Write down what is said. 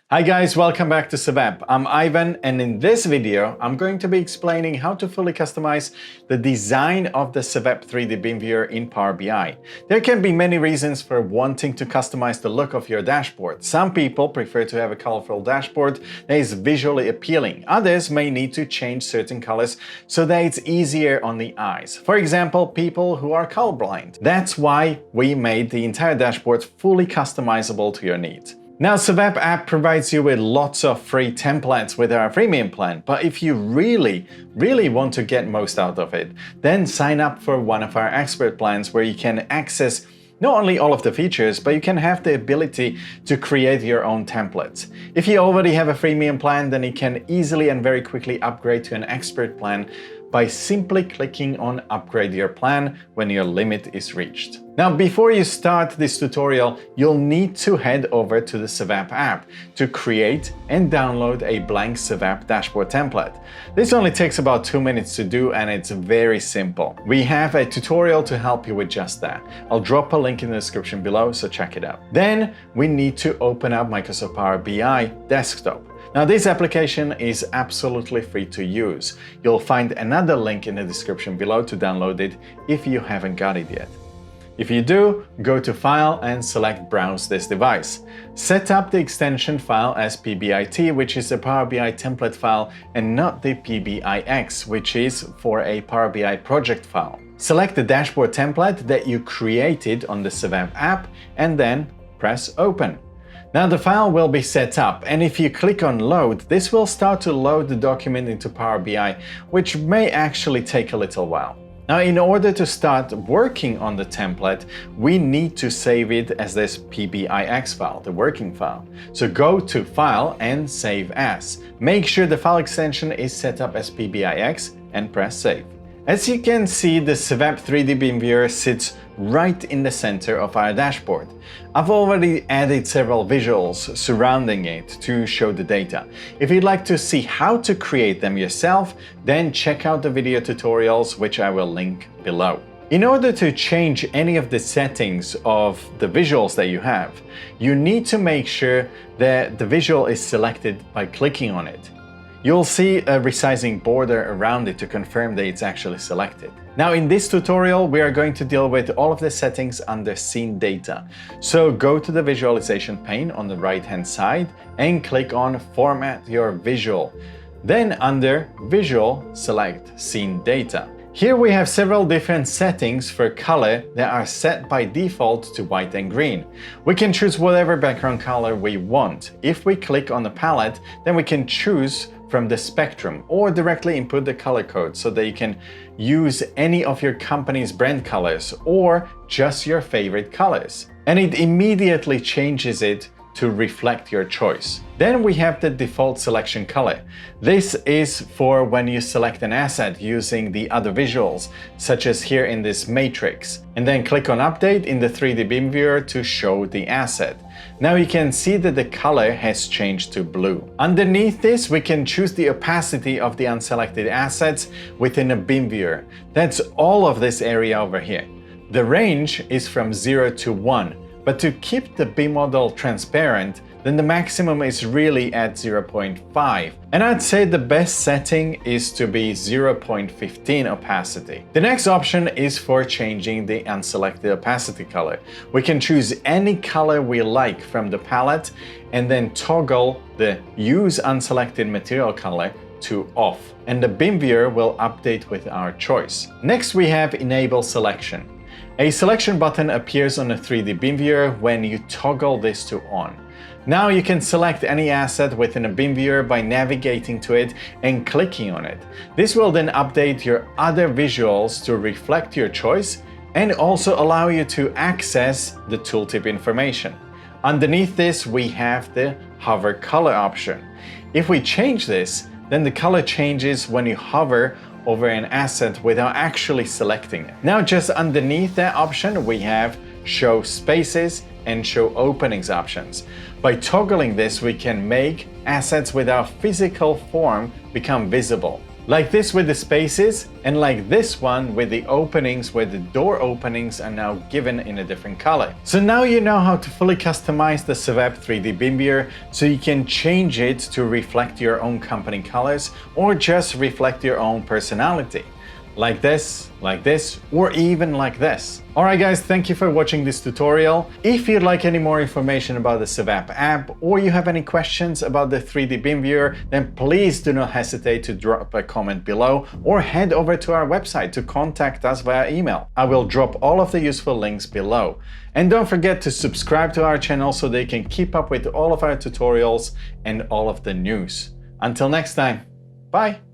Hi guys, welcome back to SeveUp. I'm Ivan, and in this video, I'm going to be explaining how to fully customize the design of the SeveUp 3D BIM Viewer in Power BI. There can be many reasons for wanting to customize the look of your dashboard. Some people prefer to have a colorful dashboard that is visually appealing. Others may need to change certain colors so that it's easier on the eyes. For example, people who are colorblind. That's why we made the entire dashboard fully customizable to your needs. Now, SeveUp app provides you with lots of free templates with our freemium plan, but if you really want to get most out of it, then sign up for one of our expert plans where you can access not only all of the features, but you can have the ability to create your own templates. If you already have a freemium plan, then you can easily and very quickly upgrade to an expert plan by simply clicking on Upgrade Your Plan when your limit is reached. Now, before you start this tutorial, you'll need to head over to the SeveUp app to create and download a blank SeveUp dashboard template. This only takes about 2 minutes to do, and it's very simple. We have a tutorial to help you with just that. I'll drop a link in the description below, so check it out. Then we need to open up Microsoft Power BI Desktop. Now, this application is absolutely free to use. You'll find another link in the description below to download it if you haven't got it yet. If you do, go to File and select Browse this device. Set up the extension file as PBIT, which is a Power BI template file, and not the PBIX, which is for a Power BI project file. Select the dashboard template that you created on the SeveUp app and then press Open. Now the file will be set up, and if you click on Load, this will start to load the document into Power BI, which may actually take a little while. Now, in order to start working on the template, we need to save it as this PBIX file, the working file. So go to File and Save As. Make sure the file extension is set up as PBIX and press Save. As you can see, the SeveUp 3D BIM Viewer sits right in the center of our dashboard. I've already added several visuals surrounding it to show the data. If you'd like to see how to create them yourself, then check out the video tutorials, which I will link below. In order to change any of the settings of the visuals that you have, you need to make sure that the visual is selected by clicking on it. You'll see a resizing border around it to confirm that it's actually selected. Now, in this tutorial, we are going to deal with all of the settings under Scene Data. So go to the visualization pane on the right-hand side and click on Format Your Visual. Then under Visual, select Scene Data. Here we have several different settings for color that are set by default to white and green. We can choose whatever background color we want. If we click on the palette, then we can choose from the spectrum or directly input the color code so that you can use any of your company's brand colors or just your favorite colors. And it immediately changes it to reflect your choice. Then we have the default selection color. This is for when you select an asset using the other visuals, such as here in this matrix, and then click on Update in the 3D BIM Viewer to show the asset. Now you can see that the color has changed to blue. Underneath this, we can choose the opacity of the unselected assets within a BIM Viewer. That's all of this area over here. The range is from 0 to 1. But to keep the BIM model transparent, then the maximum is really at 0.5. And I'd say the best setting is to be 0.15 opacity. The next option is for changing the unselected opacity color. We can choose any color we like from the palette and then toggle the Use Unselected Material Color to off. And the BIM Viewer will update with our choice. Next, we have Enable Selection. A selection button appears on a 3D BIM Viewer when you toggle this to on. Now you can select any asset within a BIM Viewer by navigating to it and clicking on it. This will then update your other visuals to reflect your choice and also allow you to access the tooltip information. Underneath this, we have the Hover Color option. If we change this, then the color changes when you hover over an asset without actually selecting it. Now, just underneath that option, we have Show Spaces and Show Openings options. By toggling this, we can make assets without physical form become visible. Like this with the spaces, and like this one with the openings where the door openings are now given in a different color. So now you know how to fully customize the SeveUp 3D BIM Viewer, so you can change it to reflect your own company colors or just reflect your own personality. Like this, or even like this. Alright guys, thank you for watching this tutorial. If you'd like any more information about the SeveUp app, or you have any questions about the 3D BIM Viewer, then please do not hesitate to drop a comment below or head over to our website to contact us via email. I will drop all of the useful links below. And don't forget to subscribe to our channel so they can keep up with all of our tutorials and all of the news. Until next time, bye!